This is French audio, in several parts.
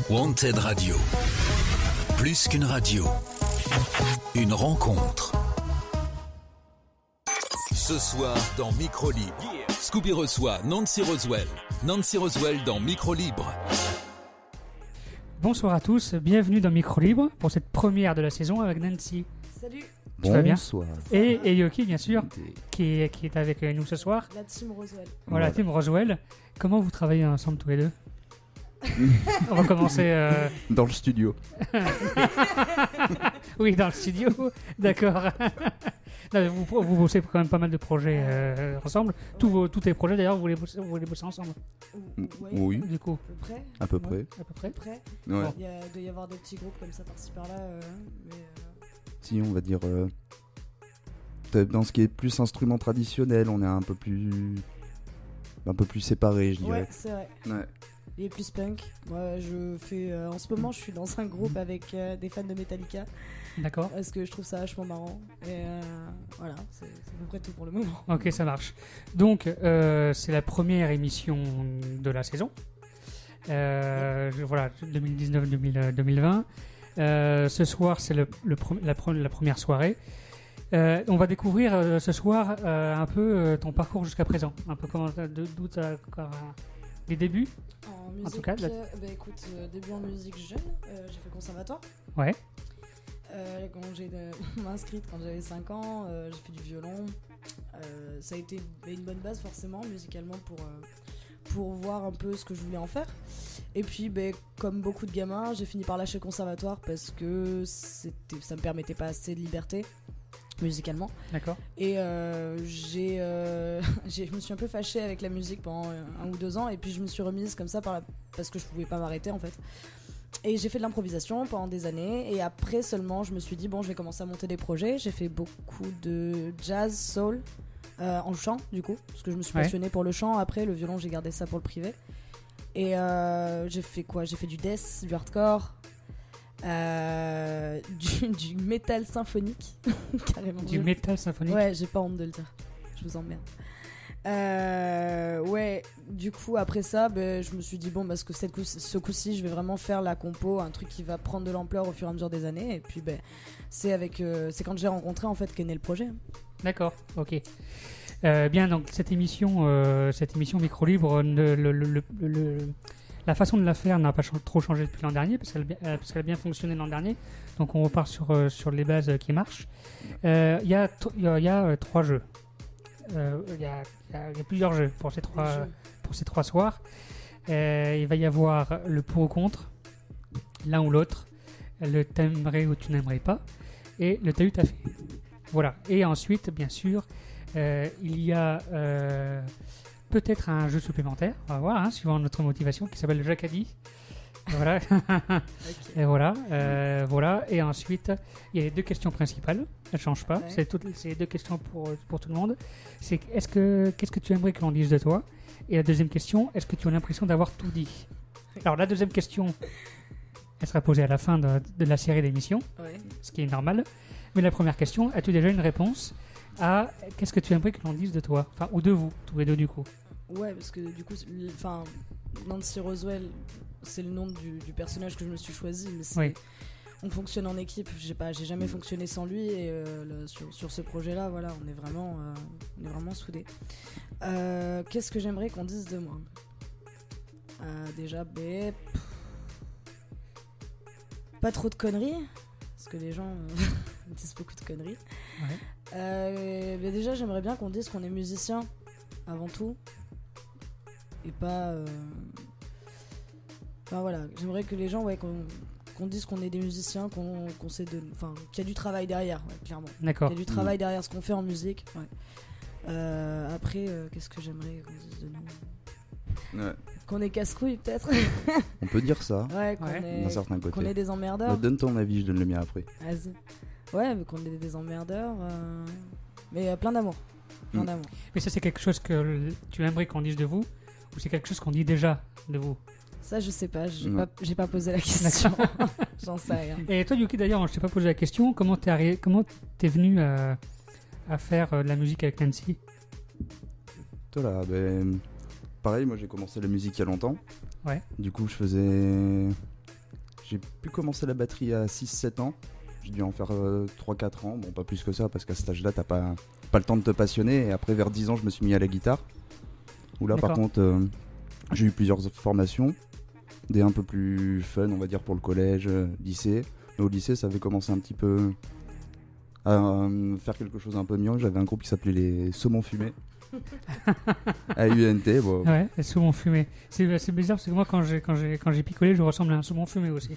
Wanted Radio. Plus qu'une radio, une rencontre. Ce soir dans Micro Libre, Scooby reçoit Nancy Roswell. Nancy Roswell dans Micro Libre. Bonsoir à tous, bienvenue dans Micro Libre pour cette première de la saison avec Nancy. Salut. Tu vas bien ? Bonsoir. Et Yoki, bien sûr, qui est avec nous ce soir. La team Roswell. Voilà, la team Roswell. Comment vous travaillez ensemble tous les deux ? On va commencer... Dans le studio. Oui, dans le studio, d'accord. Non, vous bossez quand même pas mal de projets ensemble. Tous tes projets, d'ailleurs, vous les bossez ensemble, Oui, du coup. À peu près. à peu près. À peu près. Ouais. Il doit y avoir des petits groupes comme ça par-ci par-là. Si, on va dire. Dans ce qui est plus instrument traditionnel, on est un peu plus séparés, je dirais. Ouais, c'est vrai. Ouais. Il est plus punk. Moi, je fais. En ce moment, je suis dans un groupe avec des fans de Metallica. D'accord. Parce que je trouve ça vachement marrant. Et voilà, c'est à peu près tout pour le moment. Ok, ça marche. Donc, c'est la première émission de la saison. Voilà, 2019-2020. Ce soir, c'est la première soirée. On va découvrir ce soir un peu ton parcours jusqu'à présent. Un peu comment d'où tu as les débuts. En musique, tout cas, écoute, début en musique jeune, j'ai fait le conservatoire. Ouais. Quand j'ai inscrite quand j'avais 5 ans, j'ai fait du violon. Ça a été une bonne base forcément musicalement pour voir un peu ce que je voulais en faire. Et puis comme beaucoup de gamins, j'ai fini par lâcher le conservatoire parce que ça me permettait pas assez de liberté musicalement. D'accord. Et je me suis un peu fâchée avec la musique pendant 1 ou 2 ans, et puis je me suis remise comme ça parce que je pouvais pas m'arrêter en fait. Et j'ai fait de l'improvisation pendant des années, et après seulement je me suis dit bon, je vais commencer à monter des projets. J'ai fait beaucoup de jazz, soul, en chant du coup, parce que je me suis passionnée pour le chant. Après le violon, j'ai gardé ça pour le privé. Et j'ai fait quoi ? J'ai fait du death, du hardcore, du métal symphonique, carrément. Du métal symphonique. Ouais, j'ai pas honte de le dire, je vous emmerde. Ouais, du coup après ça, je me suis dit bon, parce que ce coup-ci, je vais vraiment faire la compo, un truc qui va prendre de l'ampleur au fur et à mesure des années. Et puis c'est quand j'ai rencontré en fait qu'est né le projet. D'accord, ok. Bien, donc cette émission Micro Libre, la façon de la faire n'a pas trop changé depuis l'an dernier, parce qu'elle a bien fonctionné l'an dernier. Donc on repart sur les bases qui marchent. Il y a 3 jeux. Il y a plusieurs jeux pour ces 3 soirs. Il va y avoir le pour ou contre, l'un ou l'autre, le t'aimerais ou tu n'aimerais pas, et le t'as eu t'as fait. Voilà. Et ensuite, bien sûr, il y a peut-être un jeu supplémentaire, on va voir, suivant notre motivation, qui s'appelle le Jacadi. Voilà. Okay. Et voilà. Et ensuite, il y a les 2 questions principales. Elles ne changent pas. Ouais. C'est 2 questions pour tout le monde. C'est qu'est-ce que tu aimerais que l'on dise de toi ? Et la deuxième question, est-ce que tu as l'impression d'avoir tout dit ? Alors la deuxième question, elle sera posée à la fin de la série d'émissions, ce qui est normal. Mais la première question, as-tu déjà une réponse à qu'est-ce que tu aimerais que l'on dise de toi ? Enfin, ou de vous, tous les deux du coup. Ouais, parce que du coup, Nancy Roswell, c'est le nom du personnage que je me suis choisi, mais on fonctionne en équipe. J'ai jamais fonctionné sans lui, et sur ce projet-là, voilà, on est vraiment soudés. Qu'est-ce que j'aimerais qu'on dise de moi ? Déjà, pas trop de conneries, parce que les gens disent beaucoup de conneries. Ouais. Déjà, j'aimerais bien qu'on dise qu'on est musicien avant tout, et pas. Enfin voilà, j'aimerais que les gens, qu'on dise qu'on est des musiciens, qu'on sait qu'il y a du travail derrière, clairement. D'accord. Il y a du travail derrière ce qu'on fait en musique. Ouais. Après, qu'est-ce que j'aimerais qu'on dise de nous ? Ouais. Qu'on est casse-couilles, peut-être. On peut dire ça. Ouais, d'un certain côté. Qu'on est des emmerdeurs. Donne ton avis, je donne le mien après. Vas-y. Ouais, mais qu'on est des emmerdeurs. Mais plein d'amour. Plein d'amour. Mais ça, c'est quelque chose que tu aimerais qu'on dise de vous, ou c'est quelque chose qu'on dit déjà de vous ? Ça, je sais pas, j'ai pas posé la question. J'en sais rien. Et toi, Yuki, d'ailleurs, je t'ai pas posé la question. Comment t'es venu à faire de la musique avec Nancy ? Voilà, pareil, moi j'ai commencé la musique il y a longtemps. Ouais. Du coup, je faisais j'ai pu commencer la batterie à 6-7 ans. J'ai dû en faire 3-4 ans, bon pas plus que ça parce qu'à cet âge-là t'as pas le temps de te passionner. Et après vers 10 ans je me suis mis à la guitare. Où là par D'accord. contre j'ai eu plusieurs formations. Des un peu plus fun on va dire pour le collège, lycée. Mais au lycée ça avait commencé un petit peu à faire quelque chose un peu mieux. J'avais un groupe qui s'appelait les Saumons Fumés. AUNT, bon. Ouais, le saumon fumé. C'est bizarre parce que moi, quand j'ai picolé, je ressemble à un saumon fumé aussi.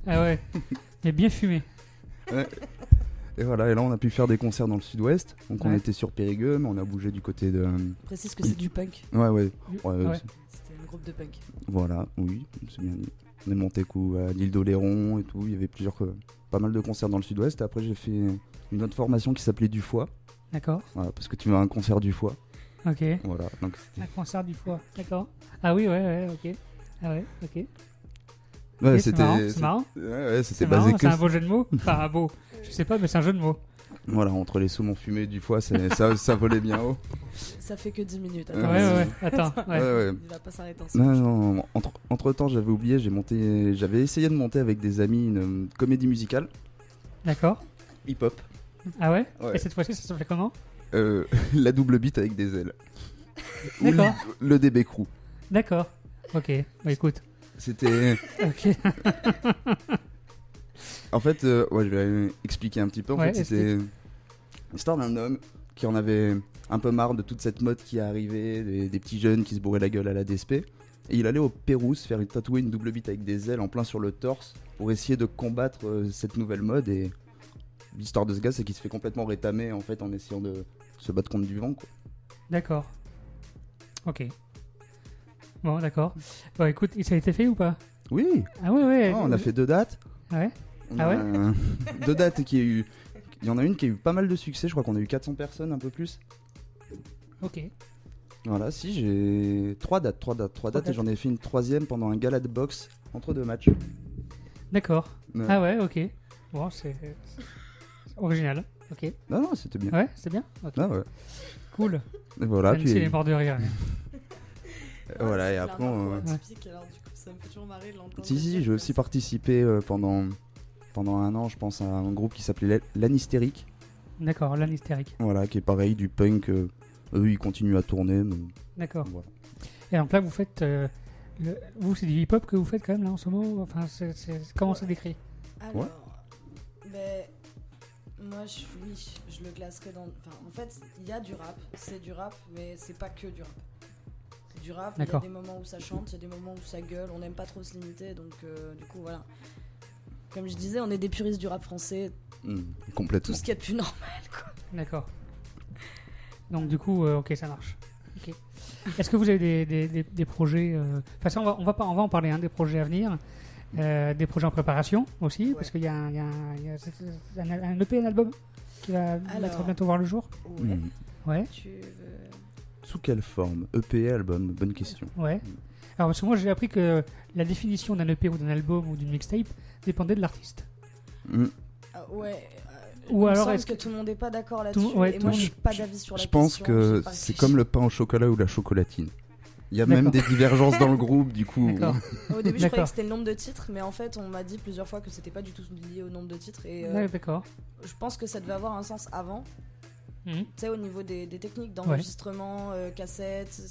Ah ouais, mais bien fumé. Et voilà, et là on a pu faire des concerts dans le sud-ouest. Donc on Ouais. était sur Périgueux, mais on a bougé du côté de. Précise que c'est du punk. Ouais, ouais. Ah ouais. C'était un groupe de punk. Voilà, oui, c'est bien dit. On est monté à l'île d'Oléron et tout. Il y avait pas mal de concerts dans le sud-ouest. Et après j'ai fait une autre formation qui s'appelait Du Foie. D'accord, Voilà, parce que tu veux un concert du foie. ok. Voilà, donc Un concert du foie, d'accord. Ah oui, ouais, ok. Ah ouais, ok. ouais, Ok, c'est marrant. Ouais, C'est c'était marrant, basé c'est que un beau jeu de mots. Enfin, un beau, je sais pas, mais c'est un jeu de mots. voilà, entre les saumons fumés et du foie, ça volait bien haut. Ça fait que 10 minutes. Ouais, attends. ouais, attends. Ouais. Ouais. Il va pas s'arrêter en Non, non, entre temps, j'avais oublié, j'avais essayé de monter avec des amis une comédie musicale, D'accord. hip-hop, Ah ouais, Ouais. Et cette fois-ci, ça s'appelait comment? la double beat avec des ailes. Ou D'accord. le DB Crew. D'accord. Ok, bah écoute. C'était. Ok. En fait, ouais, je vais expliquer un petit peu. En Ouais, fait, c'était l'histoire d'un homme qui en avait un peu marre de toute cette mode qui arrivait, des petits jeunes qui se bourraient la gueule à la DSP. Et il allait au Pérou se faire tatouer une double bite avec des ailes en plein sur le torse pour essayer de combattre cette nouvelle mode. Et l'histoire de ce gars, c'est qu'il se fait complètement rétamer en fait en essayant de se battre contre du vent, quoi. D'accord. Ok. Bon, d'accord. Bon, écoute, ça a été fait ou pas? Oui, Ah ouais, ouais. on a fait 2 dates. Ouais. On Ah a, ouais 2 dates qui a eu. Il y en a une qui a eu pas mal de succès, je crois qu'on a eu 400 personnes, un peu plus. Ok. Voilà, si j'ai 3 dates, et dates. j'en ai fait une 3e pendant un gala de boxe entre 2 matchs. D'accord. Ouais. Ah ouais, ok. Bon, c'est original. Ok. Non, c'était bien. Ouais, c'est bien. Ok. Ah ouais. Cool. Et voilà, Nancy, puis elle est morte de rire. voilà, et après C'est atypique, alors du coup, ça me fait toujours marrer de l'entendre. si, j'ai aussi participé pendant un an, je pense, à un groupe qui s'appelait l'Anhystérique. D'accord, l'âne hystérique. Voilà, qui est pareil, du punk. Eux, ils continuent à tourner. Mais D'accord. voilà. Et donc là, vous faites. Vous, c'est du hip-hop que vous faites quand même là en ce moment? Enfin, comment c'est décrit? Alors, Ouais. ben, moi, je le classerais dans. Enfin, en fait, il y a du rap, c'est du rap, mais c'est pas que du rap. C'est du rap, il y a D'accord. des moments où ça chante, il y a des moments où ça gueule, on n'aime pas trop se limiter, donc du coup, voilà. Comme je disais, on est des puristes du rap français, tout Complètement. ce qu'il y a de plus normal, quoi. D'accord. Donc du coup, ok, ça marche. Ok. Est-ce que vous avez des projets Enfin, ça, on va en parler, hein, des projets à venir, des projets en préparation aussi, parce qu'il y a un EP, un album qui va Alors. bientôt voir le jour. Ouais. Ouais, Tu veux... Sous quelle forme? EP, album? Bonne question. ouais. Alors parce que moi j'ai appris que la définition d'un EP ou d'un album ou d'une mixtape dépendait de l'artiste. Mm. Ah, ouais. Ou il me alors semble est-ce que que tout le monde n'est pas d'accord là-dessus, ouais, et tout moi le je monde- suis pas d'avis sur la Je pense question, que j'ai pas c'est réfléchi. comme le pain au chocolat ou la chocolatine. Il y a même D'accord. des divergences dans le groupe, du coup. D'accord. Au début, je D'accord. croyais que c'était le nombre de titres, mais en fait, on m'a dit plusieurs fois que c'était pas du tout lié au nombre de titres. Et Ouais, d'accord. je pense que ça devait avoir un sens avant, Mhm. tu sais, au niveau des techniques d'enregistrement, cassettes,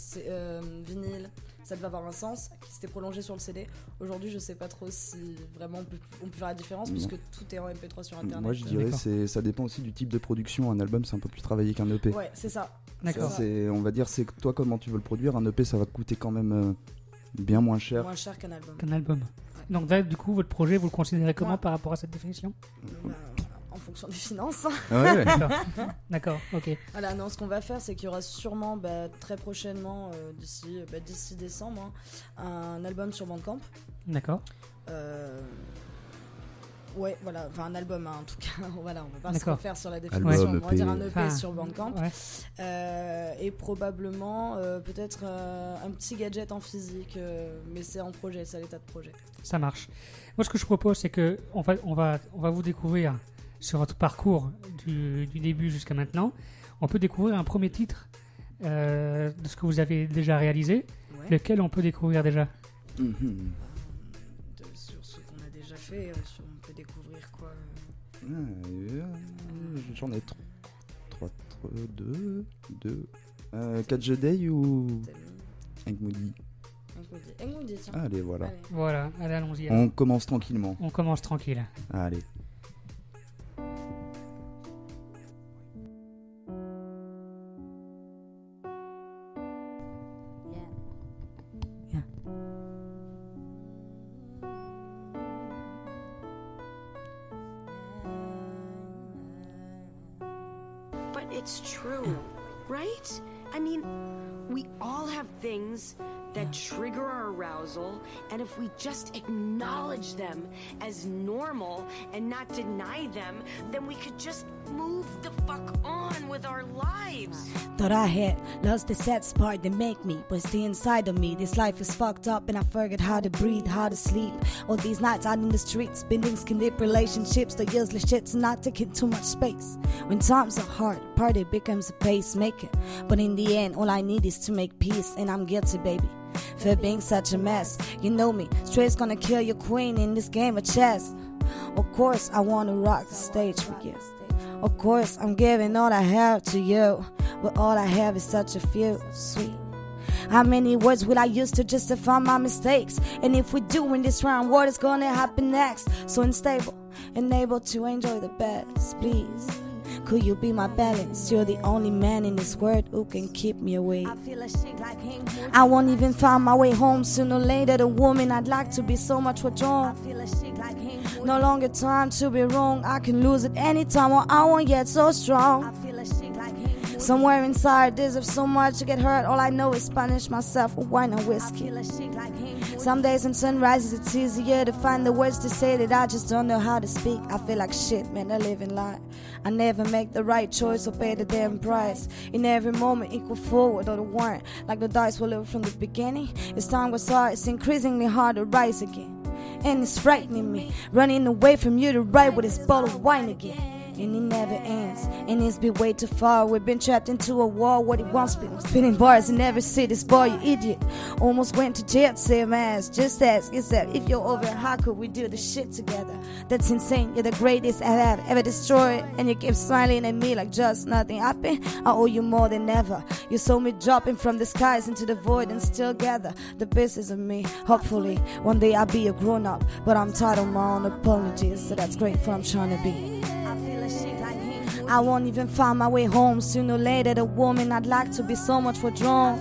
vinyle. Ça devait avoir un sens qui s'était prolongé sur le CD. Aujourd'hui, je sais pas trop si vraiment on peut faire la différence, Non. puisque tout est en MP3 sur internet. Moi, je dirais D'accord. ça dépend aussi du type de production. Un album, c'est un peu plus travaillé qu'un EP. Ouais, c'est ça. D'accord. C'est On va dire, c'est que toi, comment tu veux le produire. Un EP, ça va te coûter quand même bien moins ça. cher. Moins cher qu'un album. Qu'un album. Donc là, du coup, votre projet, vous le considérez comment Ouais. par rapport à cette définition? Ben, en fonction des finances. Ah ouais. D'accord. D'accord, ok. Voilà, non, ce qu'on va faire, c'est qu'il y aura sûrement très prochainement, d'ici décembre, hein, un album sur Bandcamp. D'accord. Ouais, voilà, enfin un album, hein, en tout cas. Voilà, on va pas se D'accord. refaire sur la Album, définition. On va EP. dire un EP Enfin, sur Bandcamp. Ouais. Et probablement, peut-être un petit gadget en physique, mais c'est en projet, c'est à l'état de projet. Ça marche. Moi, ce que je propose, c'est que on va vous découvrir sur votre parcours du début jusqu'à maintenant. On peut découvrir un premier titre de ce que vous avez déjà réalisé. Ouais. Lequel on peut découvrir déjà? Sur ce qu'on a déjà fait, on peut découvrir quoi. J'en ai 3, 2. 4 The Day ou Hank Moody? Hank Moody, tiens. Allez, voilà. Allez. Voilà, allez, allons-y. On commence tranquillement. On commence tranquille. Allez. But it's true, right? I mean, we all have things that trigger our arousal, and if we just acknowledge them as normal and not deny them, then we could just move the fuck on with our lives. Thought I had lost the sad spark that make me, but stay inside of me. This life is fucked up and I forget how to breathe, how to sleep. All these nights out in the streets, bending skin deep relationships, the useless shit's not taking too much space. When times are hard, party becomes a pacemaker. But in the end, all I need is to make peace, and I'm guilty, baby, for being such a mess. You know me, straight's gonna kill your queen in this game of chess. Of course, I wanna rock the stage for you. Of course, I'm giving all I have to you, but all I have is such a few, sweet. How many words will I use to justify my mistakes? And if we do in this round, what is gonna happen next? So unstable, unable to enjoy the best, please. Could you be my balance? You're the only man in this world who can keep me awake. I won't even find my way home. Sooner or later, the woman I'd like to be so much withdrawn. No longer time to be wrong. I can lose at any time when I won't get so strong. Somewhere inside, deserve so much to get hurt. All I know is punish myself with wine and whiskey. Some days when sunrises, it's easier to find the words to say that I just don't know how to speak. I feel like shit, man, I live in lie. I never make the right choice or pay the damn price. In every moment, equal forward or the warrant. Like the dice will live from the beginning. As time goes on, it's increasingly hard to rise again. And it's frightening me, running away from you to ride with this bottle of wine again. And it never ends, and it's been way too far. We've been trapped into a wall. What it wants, spinning bars in every city. Boy, you idiot. Almost went to jail, same ass. Just ask yourself, if you're over, how could we do this shit together? That's insane, you're the greatest I have ever destroyed. And you keep smiling at me like just nothing happened. I owe you more than ever. You saw me dropping from the skies into the void and still gather the pieces of me. Hopefully, one day I'll be a grown-up. But I'm tired of my own apologies, so that's great for I'm trying to be. I won't even find my way home. Sooner or later, the woman I'd like to be so much withdrawn.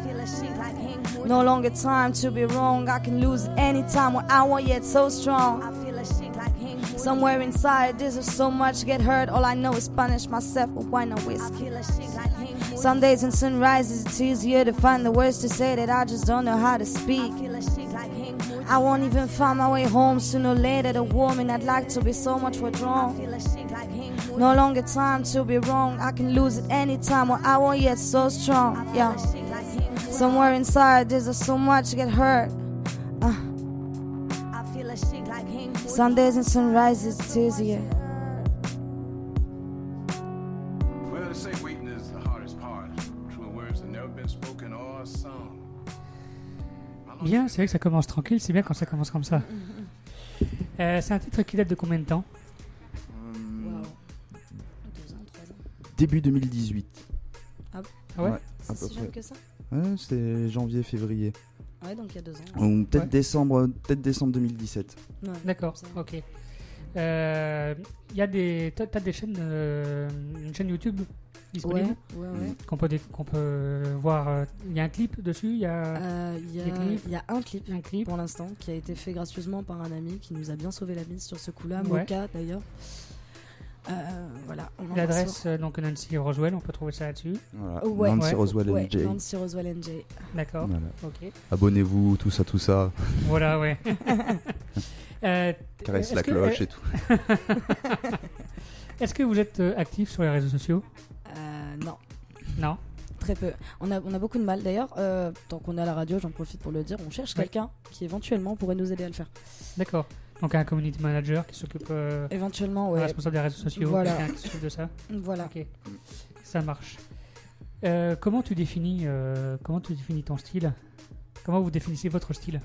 No longer time to be wrong. I can lose at any time when I want yet so strong. Somewhere inside, there's so much to get hurt. All I know is punish myself with wine and whiskey. Some days when sunrises, it's easier to find the words to say that I just don't know how to speak. I won't even find my way home. Sooner or later, the woman I'd like to be so much withdrawn. No longer time to be wrong. I can lose at any time when I won't yet so strong. Yeah. Somewhere inside, there's so much to get hurt. Some days and sunrises, it's easier. Well, to say waiting is the hardest part. True words have never been spoken or sung. Bien, c'est vrai que ça commence tranquille, c'est bien quand ça commence comme ça. C'est un titre qui date de combien de temps? Wow. 2 ans, 3 ans. Début 2018. Ah ouais, C'est à peu si jeune près. que ça? Ouais, c'est janvier-février. Ouais, donc il y a 2 ans. Ou peut-être Ouais. décembre 2017. Ouais, D'accord, ça. ok. Il y a t'as des chaînes, une chaîne YouTube disponible Ouais. qu'on peut voir. Il y a un clip dessus, il y a Il des clips. y a un clip un clip. pour l'instant qui a été fait gracieusement par un ami qui nous a bien sauvé la mise sur ce coup-là, Ouais. Moka d'ailleurs. Voilà. on en L'adresse, donc Nancy Roswell, on peut trouver ça là-dessus. Voilà. Ouais. Nancy Ouais. Roswell Ouais, NJ. Nancy Roswell NJ. D'accord, Voilà. ok. Abonnez-vous, tout ça. Voilà, ouais. Caresse est-ce la que- cloche et tout. Est-ce que vous êtes actif sur les réseaux sociaux? Non, Non. très peu. On a beaucoup de mal d'ailleurs. Tant qu'on est à la radio, j'en profite pour le dire. On cherche Ouais. quelqu'un qui éventuellement pourrait nous aider à le faire. D'accord. Donc un community manager qui s'occupe, Éventuellement, un ouais. responsable des réseaux sociaux, Voilà. quelqu'un qui s'occupe de ça. Voilà. Ok, ça marche. Comment tu définis ton style? Comment vous définissez votre style?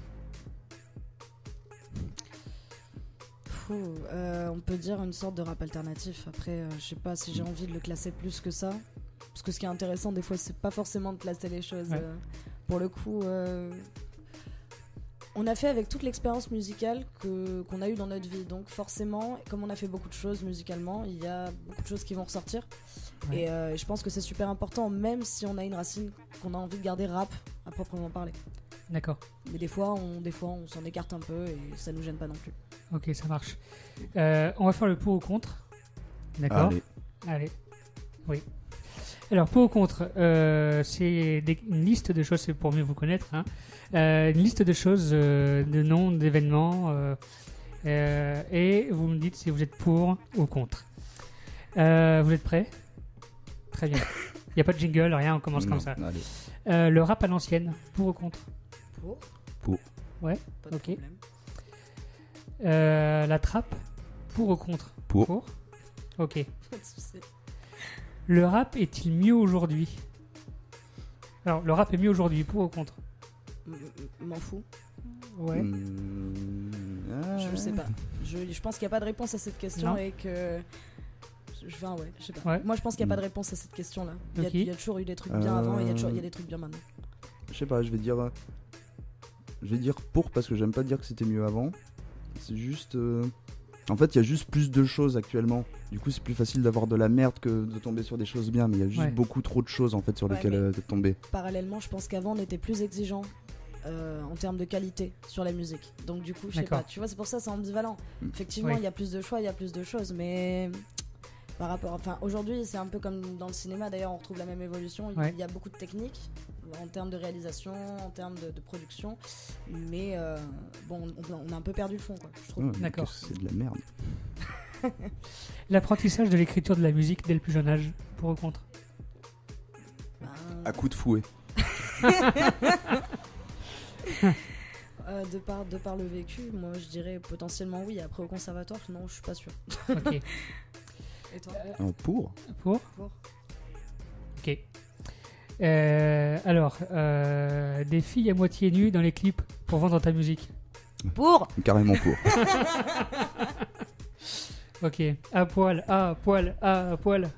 On peut dire une sorte de rap alternatif. Après, je sais pas si j'ai envie de le classer plus que ça. Parce que ce qui est intéressant, des fois, c'est pas forcément de classer les choses. Ouais. Pour le coup, on a fait avec toute l'expérience musicale qu'on a eue dans notre vie. Donc forcément, comme on a fait beaucoup de choses musicalement, il y a beaucoup de choses qui vont ressortir. Ouais. Et je pense que c'est super important, même si on a une racine qu'on a envie de garder rap à proprement parler. D'accord. Mais des fois, on s'en écarte un peu et ça nous gêne pas non plus. Ok, ça marche. On va faire le pour ou contre. D'accord. Allez. Oui. Alors, pour ou contre, c'est une liste de choses, c'est pour mieux vous connaître. Hein. Une liste de choses, de noms, d'événements. Et vous me dites si vous êtes pour ou contre. Vous êtes prêts? Très bien. Il n'y a pas de jingle, rien, on commence comme ça. Allez. Le rap à l'ancienne, pour ou contre? Pour. Ouais, Pas de ok. problème. La trappe, pour ou contre? Pour. Ok. Pas de souci. Le rap est-il mieux aujourd'hui? Alors, le rap est mieux aujourd'hui, pour ou contre? M'en fous. Ouais. Je sais pas. Je pense qu'il n'y a pas de réponse à cette question Non. et que. Je sais pas. Ouais. Moi, je pense qu'il n'y a pas de réponse à cette question-là. Ok. Il y a toujours eu des trucs bien avant et il y a des trucs bien maintenant. Je sais pas, je vais dire pour parce que j'aime pas dire que c'était mieux avant. C'est juste. En fait, il y a juste plus de choses actuellement. Du coup, c'est plus facile d'avoir de la merde que de tomber sur des choses bien. Mais il y a juste Ouais. beaucoup trop de choses en fait sur Ouais, lesquelles tomber. Parallèlement, je pense qu'avant, on était plus exigeant en termes de qualité sur la musique. Donc, du coup, je sais D'accord. pas. Tu vois, c'est pour ça, c'est ambivalent. Effectivement, Oui. il y a plus de choix, il y a plus de choses. Mais. Par rapport, enfin, aujourd'hui, c'est un peu comme dans le cinéma. D'ailleurs, on retrouve la même évolution. Ouais. Il y a beaucoup de techniques en termes de réalisation, en termes de production. Mais bon, on a un peu perdu le fond, quoi, je trouve. Ouais, D'accord. C'est de la merde. L'apprentissage de l'écriture de la musique dès le plus jeune âge, pour ou contre? Ben, À coup de fouet. de par le vécu, moi, je dirais potentiellement oui. Après, au conservatoire, non, je suis pas sûre. Ok. Et toi? Pour. Pour? Pour. Ok. Alors, des filles à moitié nues dans les clips pour vendre ta musique. Pour. Carrément pour. Ok. À poil, à poil, à poil.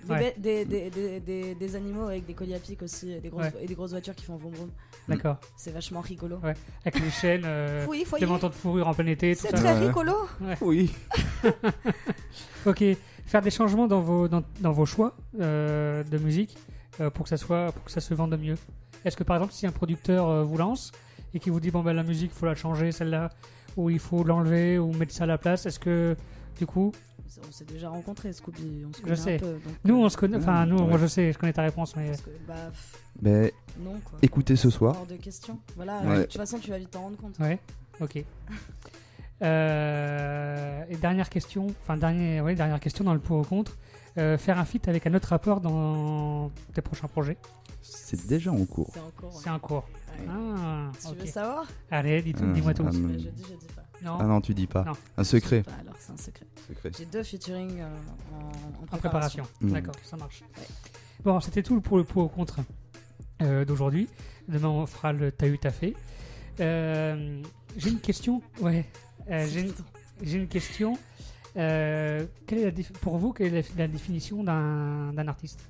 Ouais. Des animaux avec des colliers à pic aussi, et des grosses voitures qui font vroom vroom. D'accord. C'est vachement rigolo. Ouais. Avec les chaînes, Oui, des voyez. manteaux de fourrure en plein été, tout C'est ça. très Ouais. rigolo. Oui. Ok. Faire des changements dans vos choix de musique pour que ça se vende mieux. Est-ce que par exemple, si un producteur vous lance et qui vous dit bon ben la musique faut la changer celle-là, ou il faut l'enlever ou mettre ça à la place, est-ce que du coup On s'est déjà rencontrés, Scooby. On se Je connaît sais. un peu. Donc, nous on se connaît, enfin nous Ouais. moi je sais, je connais ta réponse mais parce que, Mais non, quoi. écoutez ce soir. Hors de question. Voilà, Ouais. de toute façon, tu vas vite t'en rendre compte. ouais, ok. Et dernière question dans le pour ou contre. Faire un feat avec un autre rappeur dans tes prochains projets. C'est déjà en cours. C'est encore. C'est un cours. Ouais. Ah, Tu ok. veux savoir? Allez, dis-moi tout. Mais je dis pas. Non, Ah non, tu dis pas. Non. Un secret. Je dis pas, alors, c'est un secret. Secret. J'ai 2 featuring en en préparation. Mm. D'accord, ça marche. Ouais. Bon, c'était tout pour le pour ou contre d'aujourd'hui. Demain, on fera le t'as eu, t'as fait. J'ai une question. Ouais. J'ai une question. Quelle est pour vous, quelle est la définition d'un artiste?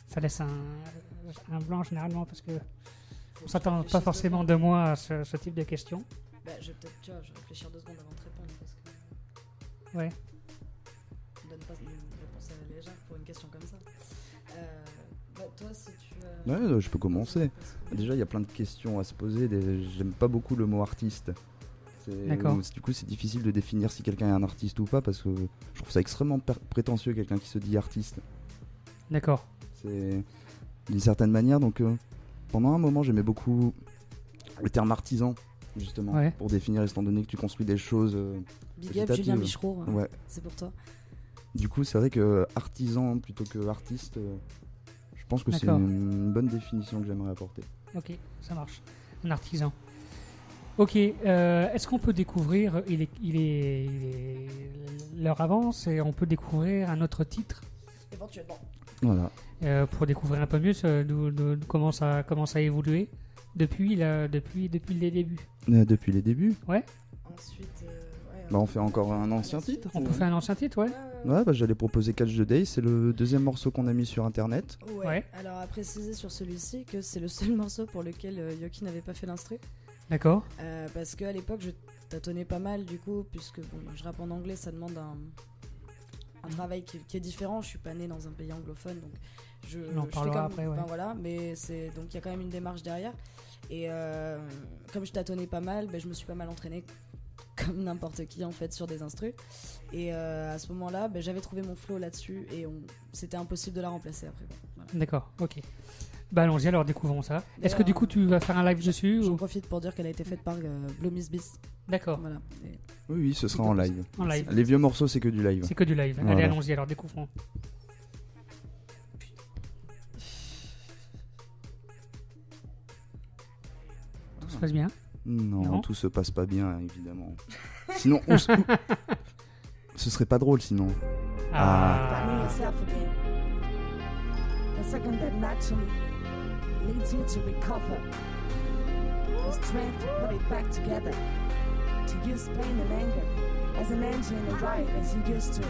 Ça laisse un blanc généralement parce que on s'attend pas forcément de moi à ce type de questions. Bah, je vais peut-être, tu vois, je vais réfléchir 2 secondes avant de répondre parce que. Ouais. On donne pas une réponse légère pour une question comme ça. Toi, si tu. Ouais, je peux commencer. Déjà, il y a plein de questions à se poser. J'aime pas beaucoup le mot artiste. D'accord. Du coup, c'est difficile de définir si quelqu'un est un artiste ou pas parce que je trouve ça extrêmement prétentieux, quelqu'un qui se dit artiste. D'accord. C'est d'une certaine manière. Donc, pendant un moment, j'aimais beaucoup le terme artisan, justement, Ouais. pour définir, étant donné que tu construis des choses. Big petit up à Julien petit, Bichereau, hein, Ouais. c'est pour toi. Du coup, c'est vrai que artisan plutôt que artiste, je pense que c'est D'accord. une bonne définition que j'aimerais apporter. Ok, ça marche. Un artisan. Ok, est-ce qu'on peut découvrir, l'heure avance et on peut découvrir un autre titre Éventuellement. Voilà. pour découvrir un peu mieux comment ça a évolué Depuis les débuts. Depuis les débuts. Ensuite, Bah, on fait encore un ancien titre. On peut faire un ancien titre, ouais. Ouais, bah, j'allais proposer Catch the Day. C'est le deuxième morceau qu'on a mis sur internet. Ouais. Alors, à préciser sur celui-ci que c'est le seul morceau pour lequel Yoki n'avait pas fait l'instru. D'accord. Parce qu'à l'époque, je tâtonnais pas mal, du coup, puisque bon, je rappe en anglais, ça demande un travail qui est différent. Je suis pas née dans un pays anglophone, donc On en je parlera fais après, ouais. voilà, mais c'est donc il y a quand même une démarche derrière. Et comme je tâtonnais pas mal, je me suis pas mal entraînée comme n'importe qui en fait sur des instrus. Et à ce moment-là, j'avais trouvé mon flow là-dessus et c'était impossible de la remplacer après. Voilà. D'accord, ok. Bah allons-y, alors découvrons ça. Est-ce que du coup tu vas faire un live dessus J'en ou... profite pour dire qu'elle a été faite par Blow Miss Beast. D'accord, Voilà. Et Oui, ce sera en live. en live. Les vieux morceaux, c'est que du live. C'est que du live. Allez, Voilà. allons-y, alors découvrons. Tout se passe bien. Non, Non. tout se passe pas bien, évidemment. Sinon, ce serait pas drôle, sinon. Finding yourself again. The second that naturally leads you to recover. The strength to put it back together. To use pain and anger as an engine and ride as you used to.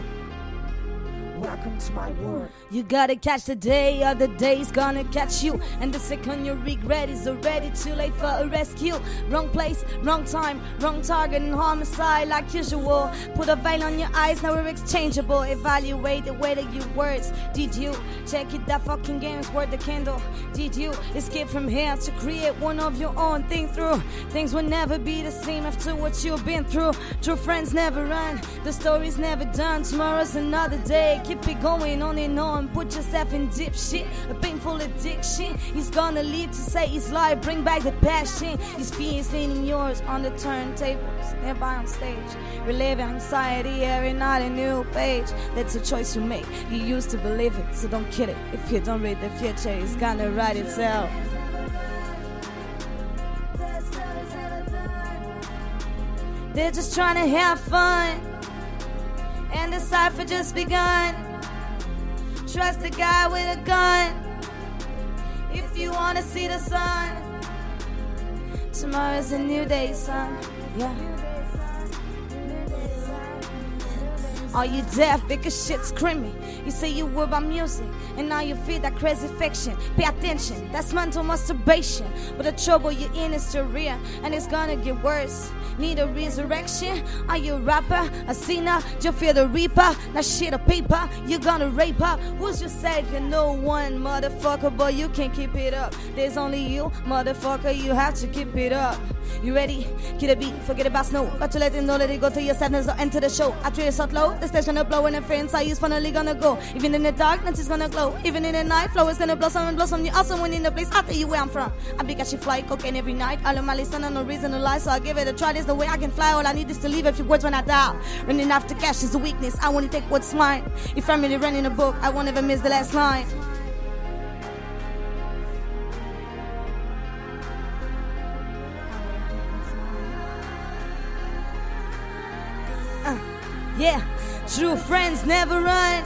Welcome to my world. You gotta catch the day, or the day's gonna catch you. And the second you regret is already too late for a rescue. Wrong place, wrong time, wrong target, and homicide like usual. Put a veil on your eyes, now we're exchangeable. Evaluate the weight of your words. Did you check it? That fucking game's worth the candle. Did you escape from here to create one of your own? Think through. Things will never be the same after what you've been through. True friends never run, the story's never done. Tomorrow's another day. Keep it going on and on. Put yourself in deep shit, a painful addiction. He's gonna leave to say his life, bring back the passion. His fears leaning yours on the turntables, nearby on stage. Reliving anxiety every night, a new page. That's a choice you make. You used to believe it, so don't kid it. If you don't read the future, it's gonna write itself. They're just trying to have fun, and the cipher just begun. Trust the guy with a gun if you wanna see the sun. Tomorrow's a new day, son. Yeah. Are you deaf? Because shit's screaming. You say you were about music, and now you feel that crazy fiction. Pay attention, that's mental masturbation. But the trouble you're in is too real, and it's gonna get worse. Need a resurrection? Are you a rapper, a sinner? Do you fear the reaper? That shit a paper, you're gonna rape her. Who's your savior? No one, motherfucker, but you can't keep it up. There's only you, motherfucker, you have to keep it up. You ready? Get a beat, forget about snow. Got to let them know that they go to your sadness or enter the show. I treat it so low, the stage gonna blow and the friends are is finally gonna go. Even in the darkness it's gonna glow. Even in the night, flow is gonna blossom and blossom. You also win in the place, I'll tell you where I'm from. I big as she fly, cocaine every night. All of my listeners, no reason to lie, so I give it a try. There's no way I can fly, all I need is to leave a few words when I die. Running after cash is a weakness, I wanna take what's mine. If I'm really running a book, I won't ever miss the last line. Yeah, true friends never run.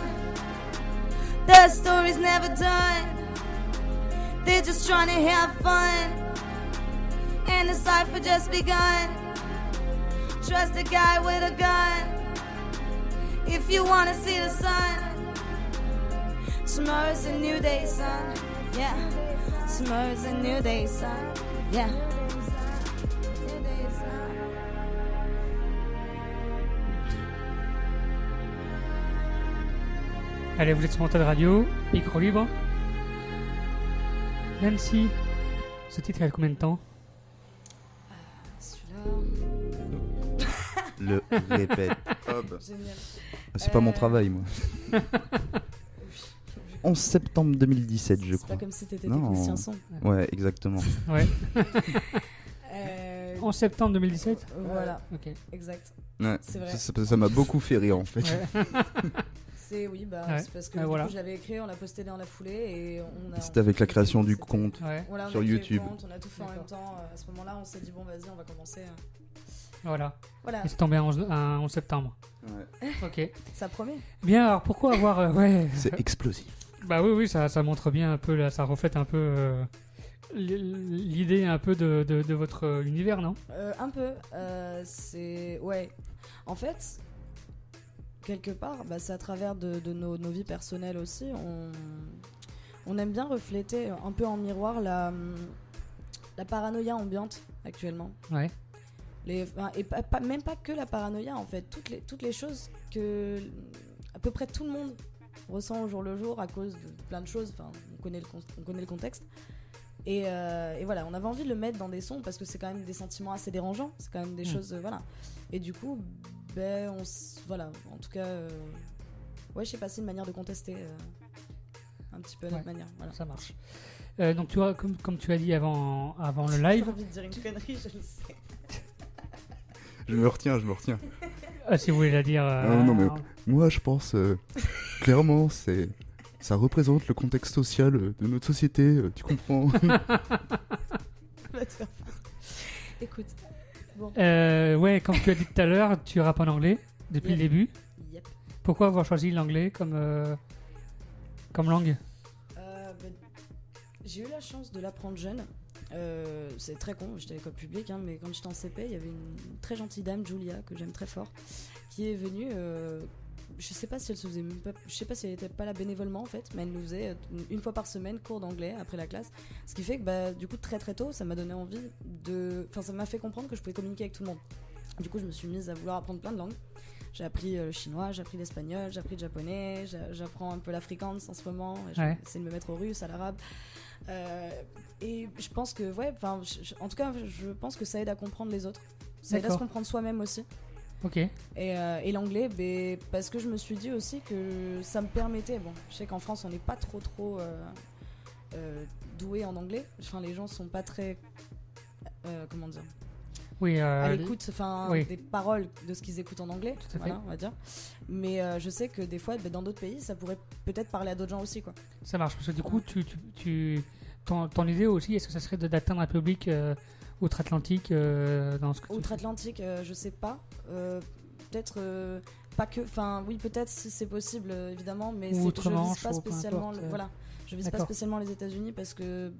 The story's never done. They're just trying to have fun, and the cipher just begun. Trust the guy with a gun if you wanna see the sun. Tomorrow's a new day, son. Yeah, tomorrow's a new day, son. Yeah. Allez, vous êtes sur Montage Radio, micro libre. Même si ce titre il y a combien de temps? Celui-là, Le répète. Hop. génial. C'est pas mon travail, moi. 11 septembre 2017, je C'est crois. pas comme si t'étais Non. technicien son. Ouais, exactement. Ouais. Euh, En septembre 2017. Voilà, Ok. exact. Ouais. C'est vrai. Ça m'a beaucoup fait rire, en fait. Ouais. Oui, bah, Ouais. c'est parce que Ouais, du voilà. coup, je l'avais écrit, on l'a posté dans la foulée et on a. C'était avec la création du compte. Ouais. Voilà, on sur a créé le YouTube. compte, on a tout fait en D'accord. même temps. À ce moment-là, on s'est dit, bon, vas-y, on va commencer. Voilà. Voilà, Et c'est tombé un 11 septembre. Ouais. Ok. ça promet. Bien, alors pourquoi avoir. Ouais. C'est explosif. Bah oui, ça montre bien un peu, là, ça reflète un peu l'idée un peu de votre univers, non? Un peu. C'est. Ouais. En fait, quelque part, c'est à travers de nos vies personnelles aussi. On aime bien refléter un peu en miroir la paranoïa ambiante actuellement. Ouais. Même pas que la paranoïa, en fait. Toutes les choses que à peu près tout le monde ressent au jour le jour à cause de plein de choses. Enfin, on connaît le contexte. Et voilà, on avait envie de le mettre dans des sons parce que c'est quand même des sentiments assez dérangeants. C'est quand même des choses, voilà. Et du coup, voilà, en tout cas, ouais, je sais pas, c'est une manière de contester un petit peu notre manière. Voilà. Ça marche. Donc tu vois, comme tu as dit avant le live. J'ai envie de dire une connerie, je le sais. Je me retiens. Si vous voulez la dire. Non, mais moi, je pense clairement, ça représente le contexte social de notre société, tu comprends? Va te faire foutre. Écoute. Bon. Ouais, comme tu as dit tout à l'heure, tu rappes en anglais depuis le début. Yep. Pourquoi avoir choisi l'anglais comme langue? J'ai eu la chance de l'apprendre jeune. C'est très con, j'étais à l'école publique, mais quand j'étais en CP, il y avait une très gentille dame, Julia, que j'aime très fort, qui est venue. Je sais pas si elle se faisait, je sais pas si elle était pas là bénévolement en fait, mais elle nous faisait une fois par semaine cours d'anglais après la classe. Ce qui fait que du coup très très tôt, ça m'a donné envie ça m'a fait comprendre que je pouvais communiquer avec tout le monde. Du coup, je me suis mise à vouloir apprendre plein de langues. J'ai appris le chinois, j'ai appris l'espagnol, j'ai appris le japonais, j'apprends un peu l'afrikaans en ce moment. J'essaie de me mettre au russe, à l'arabe. Et je pense que, en tout cas, je pense que ça aide à comprendre les autres. Ça aide à se comprendre soi-même aussi. Ok. Et l'anglais, parce que je me suis dit aussi que ça me permettait. Bon, je sais qu'en France, on n'est pas trop doué en anglais. Enfin, les gens sont pas très. Comment dire? Oui, à l'écoute des paroles de ce qu'ils écoutent en anglais, on va dire. Mais je sais que des fois, dans d'autres pays, ça pourrait peut-être parler à d'autres gens aussi, quoi. Ça marche, parce que du coup, ton idée aussi, est-ce que ça serait d'atteindre un public outre-Atlantique dans ce que Outre-Atlantique, je sais pas. Peut-être pas que. Enfin, oui, peut-être si c'est possible, évidemment, mais je vise pas spécialement. Voilà, je vise pas spécialement les États-Unis parce que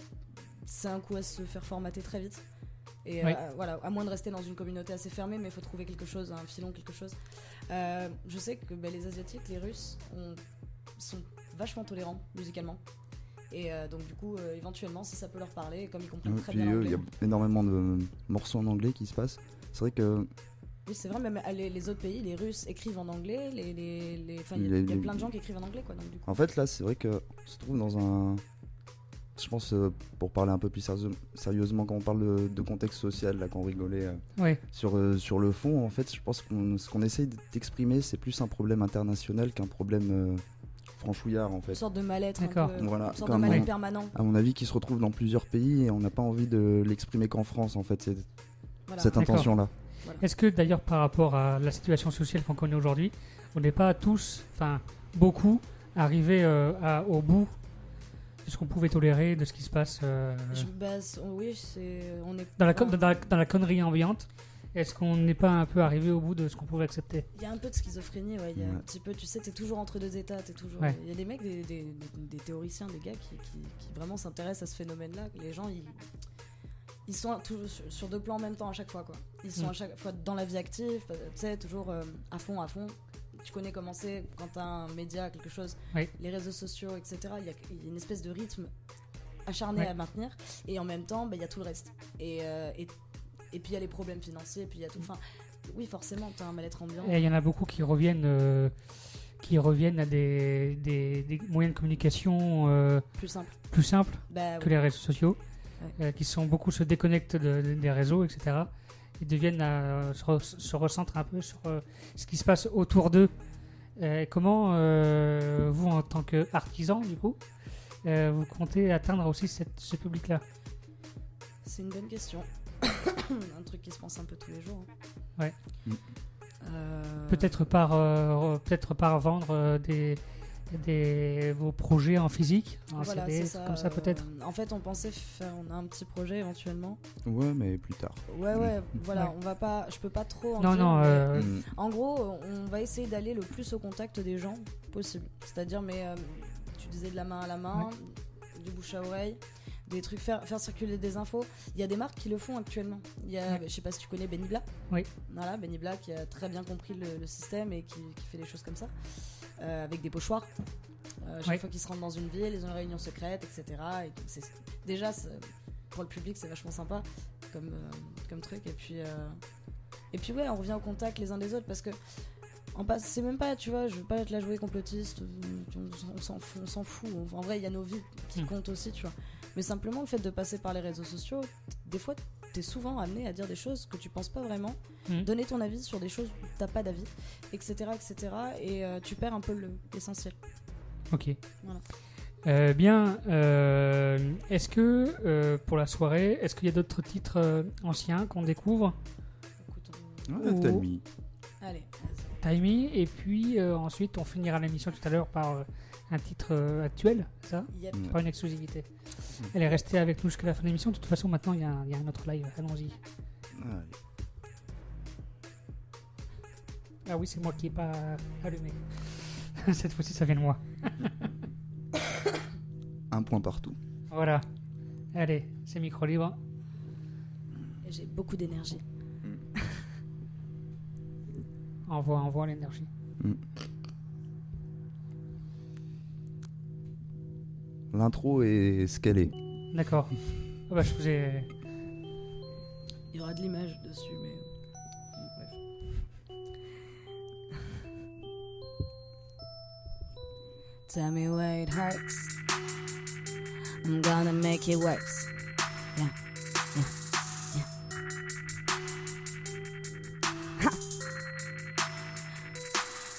c'est un coup à se faire formater très vite. Et voilà, à moins de rester dans une communauté assez fermée, mais il faut trouver quelque chose, un filon, quelque chose. Je sais que les Asiatiques, les Russes, sont vachement tolérants musicalement. Et donc du coup, éventuellement, si ça peut leur parler, comme ils comprennent très bien l'anglais. Il y a énormément de morceaux en anglais qui se passent. C'est vrai que... Oui, c'est vrai, même les autres pays, les Russes écrivent en anglais, il y a plein de gens qui écrivent en anglais, quoi. Donc, du coup. En fait, là, c'est vrai que se trouve dans un... Je pense, pour parler un peu plus sérieusement, quand on parle de contexte social, là, quand on rigolait sur le fond, en fait, je pense que ce qu'on essaye d'exprimer, c'est plus un problème international qu'un problème franchouillard, en fait. Une sorte de mal-être, voilà, une sorte de mal-être permanent. À mon avis, qui se retrouve dans plusieurs pays et on n'a pas envie de l'exprimer qu'en France, en fait, cette intention-là. Voilà. Est-ce que, d'ailleurs, par rapport à la situation sociale qu'on connaît aujourd'hui, on n'est pas tous, beaucoup, arrivés au bout de ce qu'on pouvait tolérer, de ce qui se passe oui, on est dans la connerie ambiante. Est-ce qu'on n'est pas un peu arrivé au bout de ce qu'on pouvait accepter? Il y a un peu de schizophrénie, il y a un petit peu, tu sais, t'es toujours entre deux états, il y a des mecs, des théoriciens, des gars qui vraiment s'intéressent à ce phénomène-là. Les gens, ils sont toujours sur deux plans en même temps à chaque fois, quoi. Ils sont à chaque fois dans la vie active, tu sais, toujours à fond. Tu connais comment c'est quand t'as un média, quelque chose, les réseaux sociaux, etc. Il y a une espèce de rythme acharné à maintenir, et en même temps, il y a tout le reste. Et puis il y a les problèmes financiers, et puis il y a tout. Enfin, oui, forcément, t'as un mal-être ambiant. Et il y en a beaucoup qui reviennent à des moyens de communication plus simples que les réseaux sociaux, qui se déconnectent des réseaux, etc. Ils deviennent se recentrent un peu sur ce qui se passe autour d'eux. Comment vous, en tant qu'artisan, du coup, vous comptez atteindre aussi ce public-là? C'est une bonne question. Un truc qui se pense un peu tous les jours. Ouais. Peut-être par vendre vos projets en physique, en CD, comme ça peut-être. En fait, on pensait on a un petit projet éventuellement. Ouais, mais plus tard. Ouais, voilà, on va pas, je peux pas trop en dire. En gros, on va essayer d'aller le plus au contact des gens possible. C'est-à-dire, tu disais de la main à la main, du bouche à oreille, des trucs, faire circuler des infos. Il y a des marques qui le font actuellement. Il y a, je sais pas si tu connais Benny Bla. Oui. Voilà, Benny Bla qui a très bien compris le système et qui fait des choses comme ça, avec des pochoirs. Chaque fois qu'ils se rendent dans une ville, ils ont une réunion secrète, etc. Et déjà, pour le public, c'est vachement sympa comme truc. Et puis ouais, on revient au contact les uns des autres parce que c'est même pas, tu vois, je veux pas être la jouée complotiste, on s'en fout. En vrai, il y a nos vies qui comptent aussi, tu vois. Mais simplement, le fait de passer par les réseaux sociaux, des fois, t'es souvent amené à dire des choses que tu penses pas vraiment, donner ton avis sur des choses où t'as pas d'avis, etc. Et tu perds un peu l'essentiel. Ok. Voilà. Bien. Est-ce que pour la soirée, est-ce qu'il y a d'autres titres anciens qu'on découvre? Écoute, Tammy. allez, Timey, et puis ensuite on finira l'émission tout à l'heure par un titre actuel, ça? yep. Pas une exclusivité. Elle est restée avec nous jusqu'à la fin de l'émission. De toute façon, maintenant il y a un autre live. Allons-y. Ah oui, c'est moi qui n'ai pas allumé. Cette fois-ci, ça vient de moi. Un point partout. Voilà. Allez, c'est micro libre. Et j'ai beaucoup d'énergie. Envoie l'énergie. L'intro est ce qu'elle est. D'accord. Ah bah, je vous ai... Il y aura de l'image dessus, mais bref. Tell me where it hurts. I'm gonna make it worse. Yeah.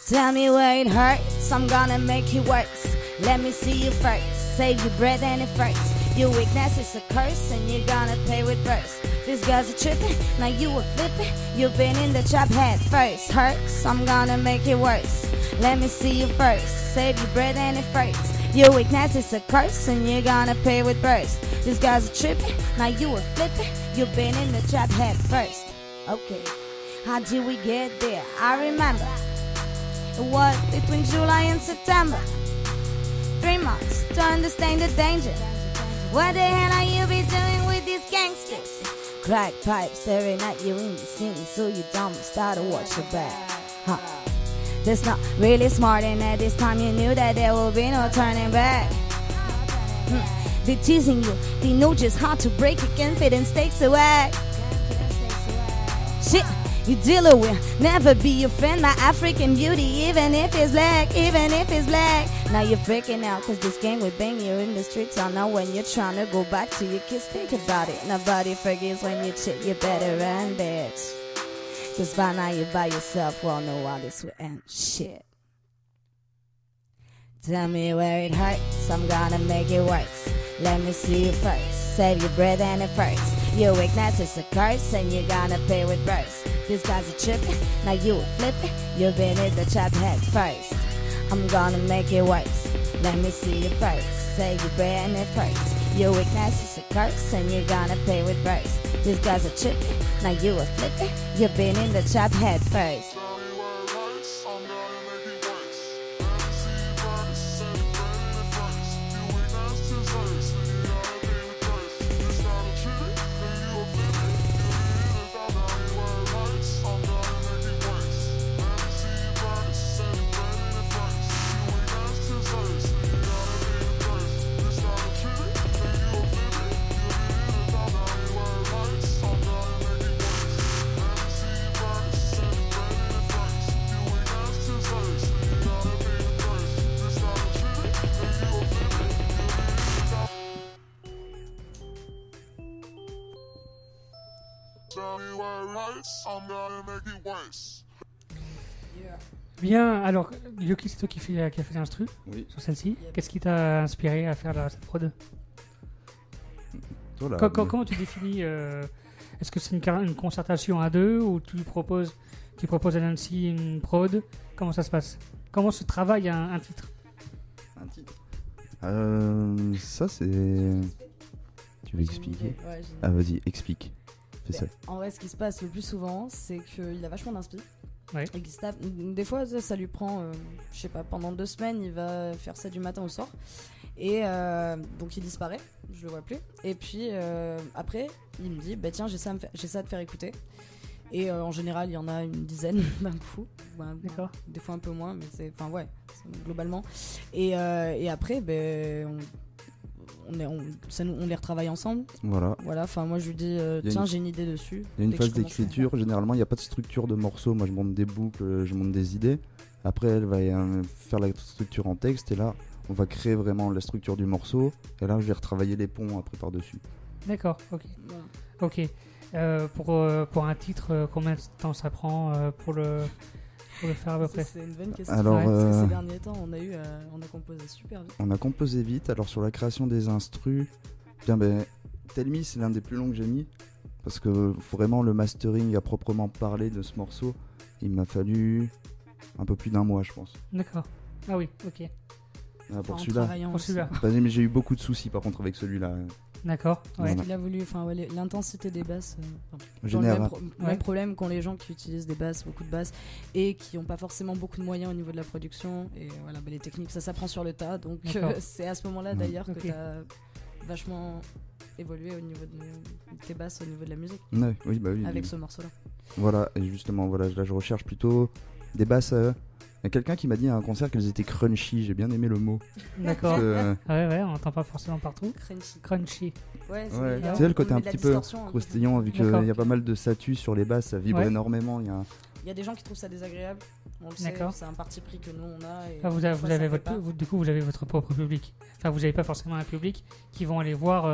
Tell me where it hurts, I'm gonna make it worse. Let me see you first, save your breath and it first. Your weakness is a curse and you're gonna pay with verse. These guys are tripping, now you are flipping. You've been in the trap head first. Hurts, I'm gonna make it worse. Let me see you first, save your breath and it first. Your weakness is a curse and you're gonna pay with verse. These guys are tripping, now you are flipping. You've been in the trap head first. Okay, how did we get there? I remember. It was between July and September. 3 months to understand the danger. What the hell are you be doing with these gangsters? Crack pipes staring at you in the scene, so you dumb start to watch your back. Huh. That's not really smart, and at this time you knew that there will be no turning back. They're teasing you, they know just how to break your confidence takes away. Shit. You dealer will never be your friend, my African beauty, even if it's black, even if it's black. Now you're freaking out, cause this gang will bang you in the streets. I know when you're trying to go back to your kids, think about it. Nobody forgets when you cheat, you better run, bitch. Cause by now you're by yourself, well, know how this will end. Shit. Tell me where it hurts, I'm gonna make it worse. Let me see you first, save your breath and it first. Your weakness is a curse and you're gonna pay with verse. These guys are tripping, now you are flipping. You've been in the trap head first. I'm gonna make it worse. Let me see you first, save your breath and it first. Your weakness is a curse and you're gonna pay with verse. These guys are tripping, now you are flipping. You've been in the trap head first. Bien, alors, Yoki, c'est toi qui a fait l'instru Oui. sur celle-ci. Qu'est-ce qui t'a inspiré à faire cette prod? Voilà. Comment tu définis est-ce que c'est une concertation à deux ou tu proposes à Nancy une prod? Comment ça se passe? Comment se travaille un titre? Un titre. Ça c'est. Tu veux expliquer? Ouais, Ah vas-y, explique. Fais ça. En vrai, ce qui se passe le plus souvent, c'est qu'il a vachement d'inspi. Ouais. Et qu'il se tape. Des fois, ça lui prend, je sais pas, pendant 2 semaines, il va faire ça du matin au soir. Et donc il disparaît, je le vois plus. Et puis après, il me dit, bah tiens, j'ai ça à te faire écouter. Et en général, il y en a une dizaine d'un coup. D'accord. Des fois un peu moins, mais c'est globalement. Et après, on les retravaille ensemble. Voilà. Enfin, moi je lui dis, tiens, j'ai une idée dessus. Il y a une Dès que phase je commence à d'écriture, généralement il n'y a pas de structure de morceaux. Moi je monte des boucles, je monte des idées. Après elle va faire la structure en texte et là on va créer vraiment la structure du morceau. Et là je vais retravailler les ponts après par-dessus. D'accord, ok. Voilà. Ok. Pour un titre, combien de temps ça prend pour le faire à peu près? C'est une bonne question. Alors, Parce que ces derniers temps, on a composé super vite. On a composé vite. Alors sur la création des instrus, Tell Me c'est l'un des plus longs que j'ai mis. Parce que vraiment le mastering à proprement parler de ce morceau, il m'a fallu un peu plus d'1 mois je pense. D'accord. Ah oui, ok. Pour En celui-là. travaillant Pour aussi. celui-là. Mais j'ai eu beaucoup de soucis par contre avec celui-là. D'accord. Ouais. Il a voulu, l'intensité des basses. Dans le Général. même problème qu'ont les gens qui utilisent des basses, beaucoup de basses, et qui n'ont pas forcément beaucoup de moyens au niveau de la production. Et voilà, les techniques, ça s'apprend sur le tas. Donc D'accord. c'est à ce moment-là d'ailleurs Ok. que tu as vachement évolué au niveau de tes basses, au niveau de la musique, Ouais, oui, bah oui. avec ce morceau-là. Voilà, et justement, voilà, là je recherche plutôt des basses. Il y a quelqu'un qui m'a dit à un concert qu'elles étaient crunchy, j'ai bien aimé le mot. D'accord. Parce que, Ouais, on n'entend pas forcément partout. Crunchy. Crunchy. Ouais, ouais, il y a- tu sais, le on côté met un de la petit peu distorsion, croustillant, vu qu'il D'accord. y a pas mal de statues sur les basses, ça vibre Ouais. énormément. Il y a des gens qui trouvent ça désagréable. On le sait, D'accord. c'est un parti pris que nous on a. Et Ah, vous des avez, fois, vous avez ça fait votre, pas. du coup, vous avez votre propre public. Enfin, vous n'avez pas forcément un public qui vont aller voir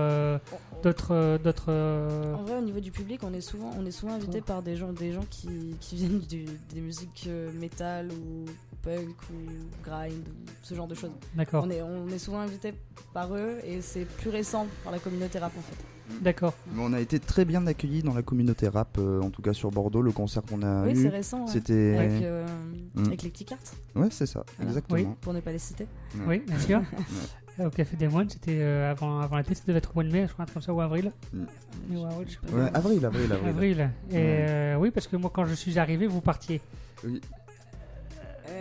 d'autres. En vrai, au niveau du public, on est souvent invité par des gens qui viennent des musiques métal ou punk ou grind ou ce genre de choses. D'accord. On est souvent invité par eux et c'est plus récent par la communauté rap en fait. D'accord. Mais on a été très bien accueillis dans la communauté rap, en tout cas sur Bordeaux, le concert qu'on a Oui, eu. c'est récent. Ouais. C'était. Avec les Click Art, Ouais, c'est ça, Voilà. exactement. pour ne pas les citer. Ouais. Oui, bien sûr. Au Café des Moines, c'était avant la tête, ça devait être au mois de mai, je crois, un truc comme ça, ou avril. Mm. Ou avril, je sais pas. Ouais, avril. Avril. Et oui, parce que moi, quand je suis arrivé, vous partiez. Oui.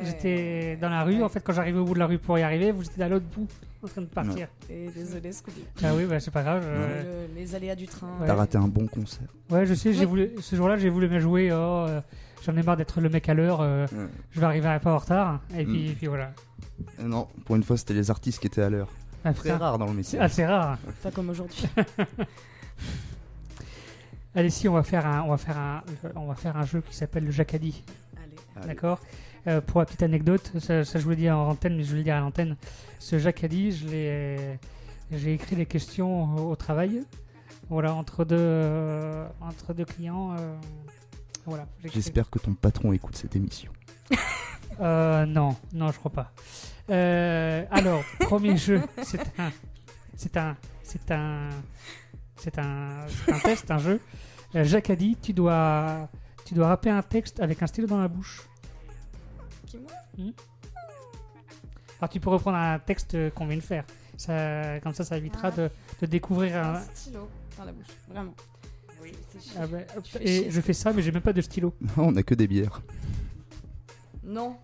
J'étais dans la rue, en fait, quand j'arrivais au bout de la rue pour y arriver, vous étiez à l'autre bout, en train de partir. Et désolé, Scooby. Ah oui, bah, c'est pas grave. Les aléas du train. Ouais. T'as raté un bon concert. Ouais, je sais, Oui. ce jour-là, j'ai voulu me jouer. J'en ai marre d'être le mec à l'heure. Ouais. Je vais arriver un peu en retard. Et puis, voilà. Non, pour une fois, c'était les artistes qui étaient à l'heure. Ah, Très putain. rare dans le C'est métier. assez rare. Pas comme aujourd'hui. Allez, si, on va faire un jeu qui s'appelle le Jacadi. Allez. Allez. D'accord. Pour la petite anecdote, ça je vous le dis en antenne, mais je vais le dire à l'antenne. Ce Jacadi, j'ai écrit les questions au travail. Voilà, entre deux clients. Voilà. j'ai écrit. J'espère que ton patron écoute cette émission. Non, je crois pas. Alors, premier jeu, c'est un test, un jeu. Jacques a dit, tu dois rapper un texte avec un stylo dans la bouche. Qui, moi Alors tu peux reprendre un texte qu'on vient de faire. Comme ça évitera de découvrir Un stylo dans la bouche, vraiment. Oui, c'est chiant. Ah bah, hop, Je fais et chier. je fais ça, mais j'ai même pas de stylo. On a que des bières. Non.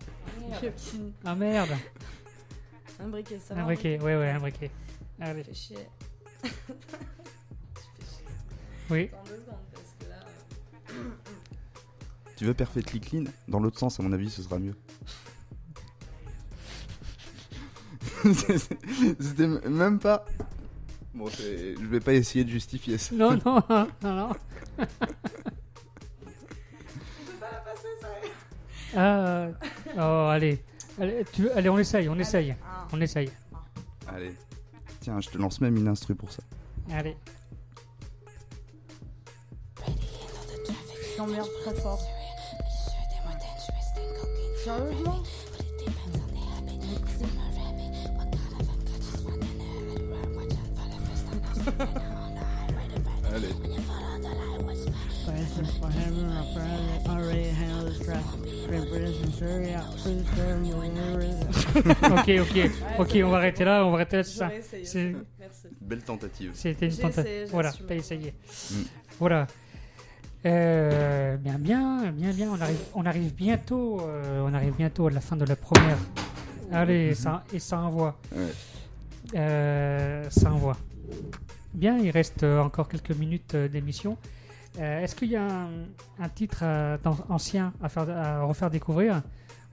Ah merde. Un briquet, ça va. Un briquet, ouais, un briquet. Allez, Fais chier. oui. Attends 2 secondes parce que là. Tu veux Perfectly Clean? Dans l'autre sens, à mon avis, ce sera mieux. C'était même pas. Bon, je vais pas essayer de justifier ça. Non. On peut pas la passer, ça. Oh, allez, allez, on essaye. Ah. On essaye. Allez. Tiens, je te lance même une instru pour ça. Allez. Je t'emmerde très fort. Sérieusement? Allez. Ok, on va arrêter là, c'est ça. J'aurais essayé, C'est- ça. Merci. Belle tentative. C'était une J'ai tentative. essayé, Voilà, j'assume. t'as essayé. Mm. Voilà. Bien. On arrive bientôt à la fin de la première. Allez, ça envoie. Ouais. Ça envoie. Bien, il reste encore quelques minutes d'émission. Est-ce qu'il y a un titre ancien à refaire découvrir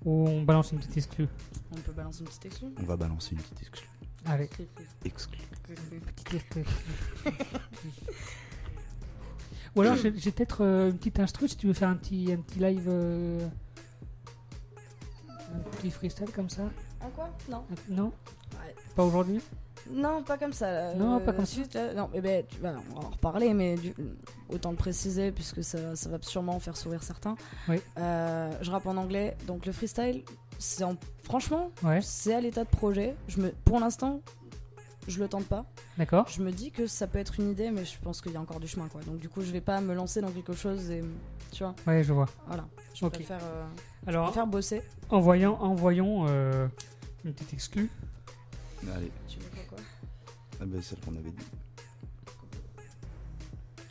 ou on balance une petite exclue? On peut balancer une petite exclue. On va balancer une petite exclue. Allez. Exclue. Petite exclue. Ou alors j'ai peut-être une petite instru si tu veux faire un petit live, un petit freestyle comme ça. Ah quoi? Non. Non, Ouais. pas aujourd'hui. Non, pas comme ça. Non, pas comme ça. suite, non, mais ben, on va en reparler, mais autant le préciser puisque ça va sûrement faire sourire certains. Oui. Je rappe en anglais, donc le freestyle, franchement, Ouais. c'est à l'état de projet. Pour l'instant, je le tente pas. D'accord. Je me dis que ça peut être une idée, mais je pense qu'il y a encore du chemin, quoi. Donc du coup, je vais pas me lancer dans quelque chose et tu vois, Ouais, je vois. voilà. Je Ok. préfère Alors, bosser. envoyons une petite exclue. Allez, Tu veux quoi? ah bah, celle qu'on avait dit.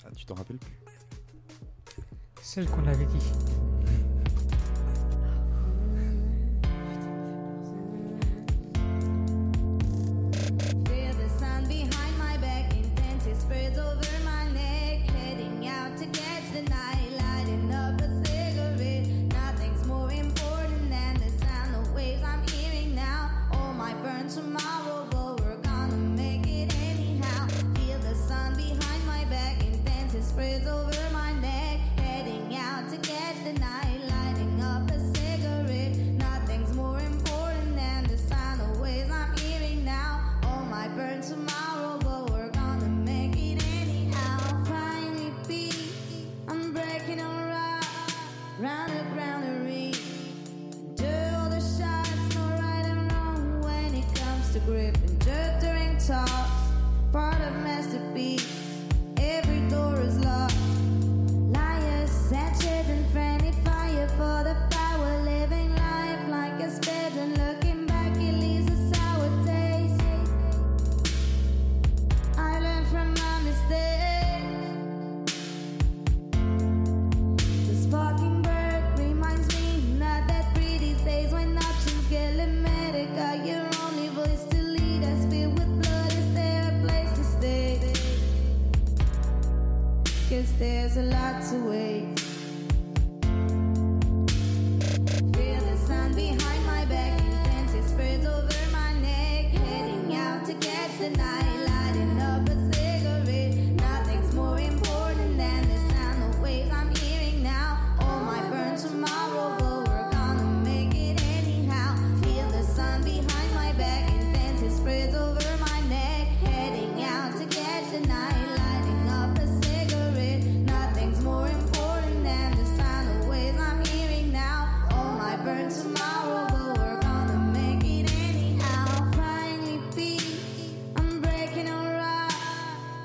Ah, tu t'en rappelles plus? Celle qu'on avait dit. Feel the sun behind my back, intense it spreads over my neck. Heading out to catch the night, lighting up a cigarette. Nothing's more important than the sound of waves I'm hearing now. All might burn tomorrow, but we're gonna make it anyhow. Feel the sun behind my back, intense it spreads over my neck. Heading out to catch the night, lighting up a cigarette. Nothing's more important than the sound of waves I'm hearing now. All might burn tomorrow, but we're gonna make it anyhow. Finally peace, I'm breaking on rock, round the ground to reach. Do all the shots, no right and wrong when it comes to grip and jerk during talks. Part of masterpiece, every door is locked. Liars, saturated and friendly fire for the power, living life like a sped and looking back it leaves a sour taste. I learned from my mistakes. The sparking bird reminds me not that pretty days when options get limited. Got your only voice to lead us, filled with blood. Is there a place to stay? Guess there's a lot to waste. Feel the sun behind my back, intense it spreads over my neck. Heading out to catch the night, lighting up a cigarette. Nothing's more important than the sound of waves I'm hearing now. All might burn tomorrow, but we're gonna make it anyhow. Feel the sun behind my back, intense it spreads over my neck. Heading out to catch the night, lighting up a cigarette. Nothing's more important than the sound of waves I'm hearing now. All might burn tomorrow, but we're gonna make it anyhow. Finally peace, I'm breaking on rock,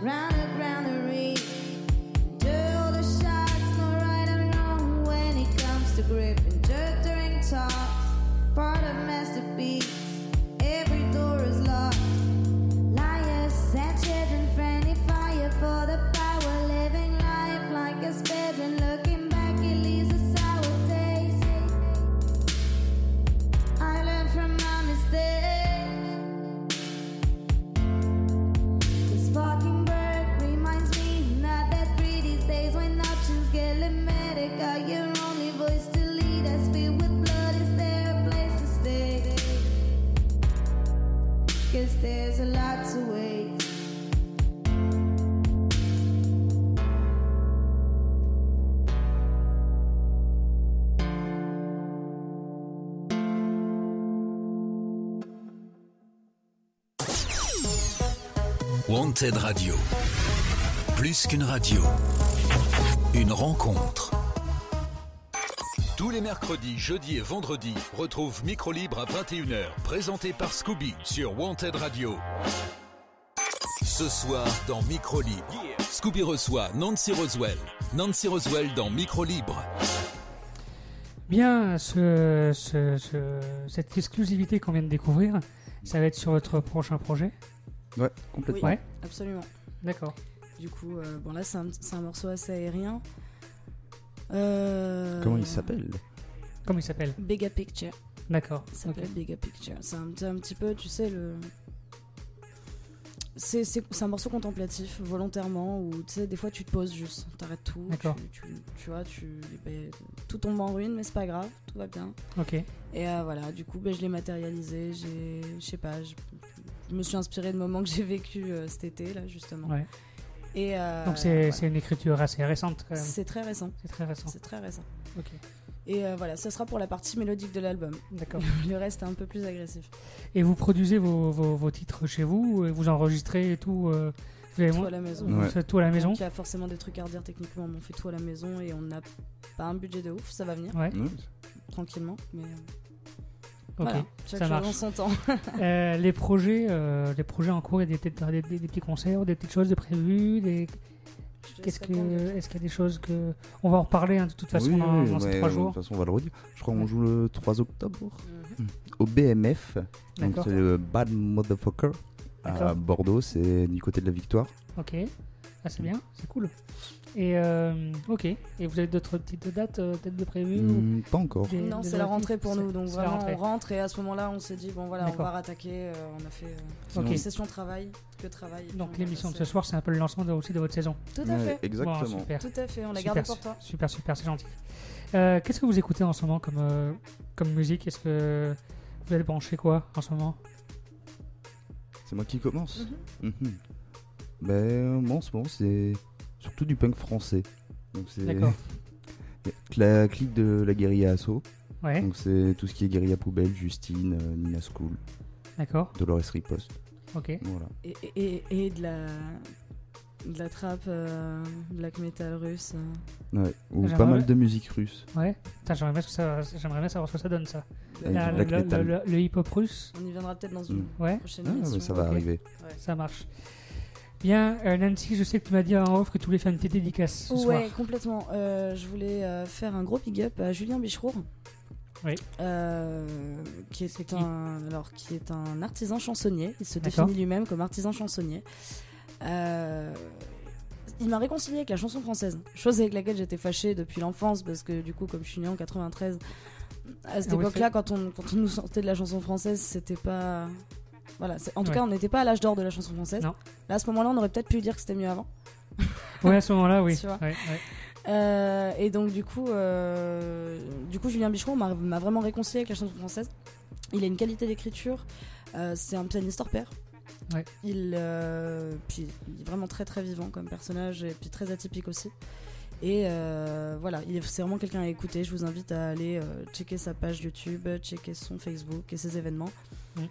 round the ground to reach. Do all the shots, no right and wrong when it comes to grip and jerk during talks. Part of masterpiece, every door is locked. Liars, saturated and friendly fire for the power, living life like a sped and looking back it leaves a sour taste. I learned from my mistakes. The sparking bird reminds me not that pretty days when options get limited. Got your only voice to lead us, filled with blood. Is there a place to stay? Guess there's a lot to waste. Wanted Radio. Plus qu'une radio. Une rencontre. Tous les mercredis, jeudis et vendredis, retrouve Micro Libre à 21h, présenté par Scooby sur Wanted Radio. Ce soir, dans Micro Libre, Scooby reçoit Nancy Roswell. Nancy Roswell dans Micro Libre. Bien, cette exclusivité qu'on vient de découvrir, ça va être sur votre prochain projet. Ouais, complètement. Ouais, Absolument. d'accord. Du coup, bon là c'est un morceau assez aérien. Comment il s'appelle? Comment il s'appelle? Bigger Picture. D'accord. Ça s'appelle Ok. Bigger Picture. C'est un petit peu, tu sais, C'est un morceau contemplatif, volontairement, où tu sais, des fois tu te poses juste, t'arrêtes tout, D'accord. tu vois, tout tombe en ruine, mais c'est pas grave, tout va bien. Ok. Et voilà, du coup, je l'ai matérialisé, je sais pas, je me suis inspirée de moments que j'ai vécu cet été, là, justement. Ouais. Et Donc c'est une écriture assez récente quand même. c'est très récent. C'est très récent. C'est très récent. Ok. Et voilà, ce sera pour la partie mélodique de l'album. D'accord. Le reste est un peu plus agressif. Et vous produisez vos titres chez vous, vous enregistrez et tout. Vous avez Tout à la maison. vous faites tout à la maison. Donc il y a forcément des trucs à redire techniquement, mais on fait tout à la maison et on n'a pas un budget de ouf, ça va venir Ouais. Ouais. tranquillement. Mais Ok. voilà, chaque Ça chose en marche. son temps. Les projets en cours, il y a des petits concerts, des petites choses de prévues. Est-ce qu'il y a des choses que on va en reparler de toute façon Oui, dans ces 3 de jours. toute façon, on va le redire. Je crois qu'on joue le 3 octobre Mhm. au BMF. Donc D'accord. c'est le Bad Motherfucker à D'accord. Bordeaux, c'est du côté de la Victoire. Ok. Ah, c'est bien, c'est cool. Et ok. Et vous avez d'autres petites dates peut-être de prévues ou Pas encore. des- Non, des c'est la autres rentrée titres pour nous, donc C'est la vraiment rentrée. on rentre et à ce moment-là on s'est dit bon voilà on D'accord. va rattaquer, on a fait Ok. une session travail, que travail. et puis Donc on va l'émission de ce passer- soir, c'est un peu le lancement aussi de votre saison. Tout à fait, Exactement. Bon, super. tout à fait, on l'a Super, gardé pour toi. Super, c'est gentil. Qu'est-ce que vous écoutez en ce moment comme musique? Est-ce que vous allez brancher quoi en ce moment? C'est moi qui commence. Mhm. Mhm. Moi en ce moment c'est surtout du punk français. Donc c'est D'accord. la clique de la guérilla Asso. Ouais, Donc c'est tout ce qui est guérilla poubelle, Justine, Nina School, d'accord. Dolores Riposte. Ok. Voilà. Et de la trappe black metal russe. Ouais. Ou J'aimerais- pas mal de musique russe. Ouais. Putain, j'aimerais bien savoir ce que ça donne ça. Avec La- du black le, metal. le hip-hop russe. On y viendra peut-être dans une Ouais, prochaine Ah, émission. mais ça va ok. arriver. ça marche. Bien, Nancy, je sais que tu m'as dit en off que tu voulais faire une petite dédicace ce soir. Ouais, complètement. Je voulais faire un gros big up à Julien Bicherour. Oui. Qui C'est est qui qui est un artisan chansonnier. Il se D'accord. définit lui-même comme artisan chansonnier. Il m'a réconcilié avec la chanson française, chose avec laquelle j'étais fâchée depuis l'enfance parce que du coup, comme je suis née en 93, à cette Ah oui, époque-là, quand on nous sortait de la chanson française, c'était pas. Voilà, en tout Ouais. cas, on n'était pas à l'âge d'or de la chanson française. Non. Là, à ce moment-là, on aurait peut-être pu dire que c'était mieux avant. Ouais, à ce moment-là, oui. Tu vois. Ouais, Et donc du coup Julien Bicheron m'a vraiment réconcilié avec la chanson française. Il a une qualité d'écriture, c'est un pianiste hors pair. Ouais. Puis il est vraiment très très vivant comme personnage et puis très atypique aussi. Et voilà, c'est vraiment quelqu'un à écouter. Je vous invite à aller checker sa page YouTube, checker son Facebook et ses événements. Mm.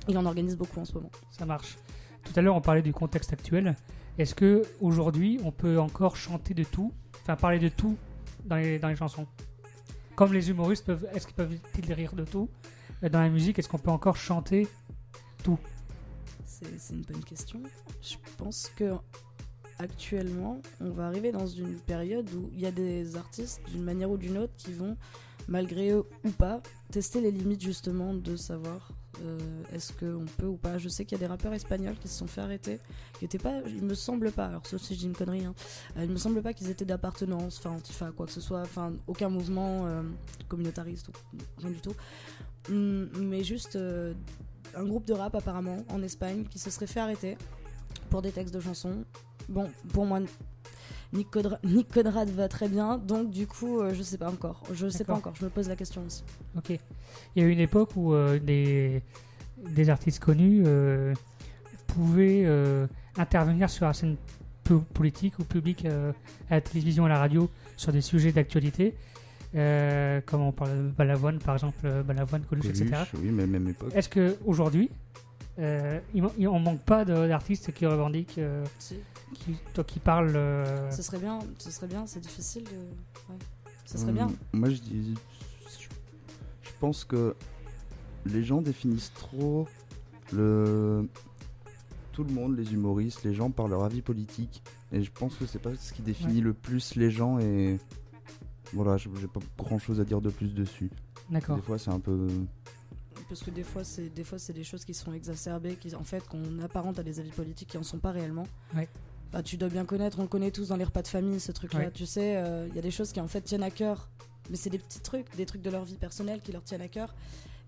Il en organise beaucoup en ce moment. ça marche. Tout à l'heure, on parlait du contexte actuel. Est-ce que aujourd'hui, on peut encore chanter de tout, enfin parler de tout dans les chansons? Comme les humoristes est-ce qu'ils peuvent-ils rire de tout? Dans la musique, est-ce qu'on peut encore chanter tout? C'est une bonne question. Je pense que actuellement, on va arriver dans une période où il y a des artistes, d'une manière ou d'une autre, qui vont, malgré eux ou pas, tester les limites justement de savoir est-ce qu'on peut ou pas. Je sais qu'il y a des rappeurs espagnols qui se sont fait arrêter, qui étaient pas, il me semble pas, alors sauf si je dis une connerie, hein, il me semble pas qu'ils étaient d'appartenance, enfin antifa, quoi que ce soit, enfin aucun mouvement communautariste ou rien du tout. Mais juste un groupe de rap apparemment en Espagne qui se serait fait arrêter pour des textes de chansons. Bon, pour moi, Nick Conrad va très bien, donc du coup, je sais pas encore. Je sais pas D'accord. encore, je me pose la question aussi. Ok. Il y a eu une époque où des artistes connus pouvaient intervenir sur la scène politique ou publique à la télévision, à la radio, sur des sujets d'actualité. Comme on parle de Balavoine, par exemple, Balavoine, Coluche, etc. Coluche, oui, mais même époque. Est-ce qu'aujourd'hui, on manque pas d'artistes qui revendiquent, Si. qui parlent Ce serait bien, c'est difficile de. Ouais. Ce serait bien. Moi, je pense que les gens définissent trop tout le monde, les humoristes, les gens par leur avis politique. Et je pense que c'est pas ce qui définit le plus les gens. Et voilà, j'ai pas grand chose à dire de plus dessus. D'accord. Des fois, c'est un peu. Parce que des fois, c'est des choses qui sont exacerbées, en fait, qu'on apparente à des avis politiques qui en sont pas réellement. Ouais. Bah, tu dois bien connaître, on le connaît tous dans les repas de famille, ce truc-là. Ouais. Tu sais, il y a des choses qui en fait tiennent à cœur, mais c'est des petits trucs, des trucs de leur vie personnelle qui leur tiennent à cœur.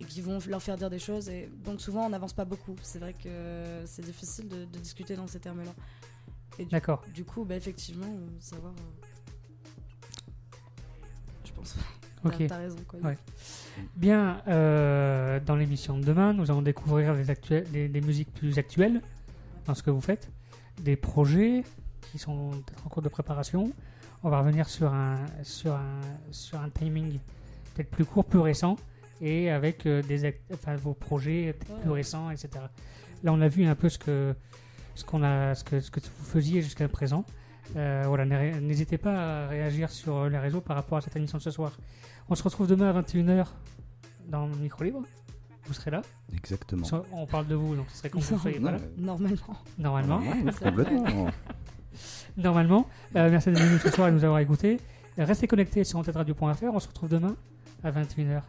et qui vont leur faire dire des choses. Et donc souvent on n'avance pas beaucoup. C'est vrai que c'est difficile de discuter dans ces termes-là. Et D'accord. Du coup, effectivement, savoir. Je pense. Ok. T'as raison. Quoi. Ouais. Bien, dans l'émission de demain, nous allons découvrir des musiques plus actuelles dans ce que vous faites, des projets qui sont peut-être en cours de préparation. On va revenir sur un timing peut-être plus court, plus récent, et avec vos projets peut-être plus récents, etc. Là, on a vu un peu ce que vous faisiez jusqu'à présent. Voilà, n'hésitez pas à réagir sur les réseaux par rapport à cette émission de ce soir. On se retrouve demain à 21h dans Micro Libre. Vous serez là. Exactement. On parle de vous, donc ce serait quand vous soyez là. Normalement. Complètement. Normalement. Merci d'être venu ce soir et de nous avoir écoutés. Restez connectés sur wantedradio.fr. On se retrouve demain à 21h.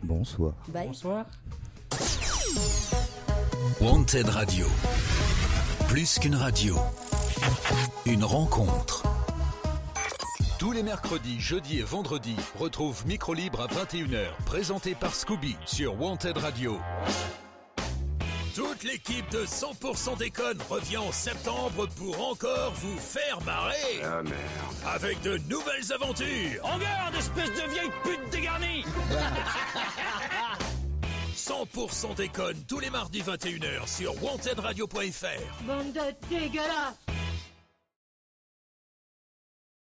Bonsoir. Bye. Bonsoir. Wanted Radio. Plus qu'une radio. Une rencontre. Tous les mercredis, jeudis et vendredis, retrouve Micro Libre à 21h, présenté par Scooby sur Wanted Radio. Toute l'équipe de 100% Déconne revient en septembre pour encore vous faire marrer. Ah merde. Avec de nouvelles aventures. En garde, espèce de vieille pute dégarnie. 100% Déconne tous les mardis 21h sur wantedradio.fr. Bande de dégueulasses.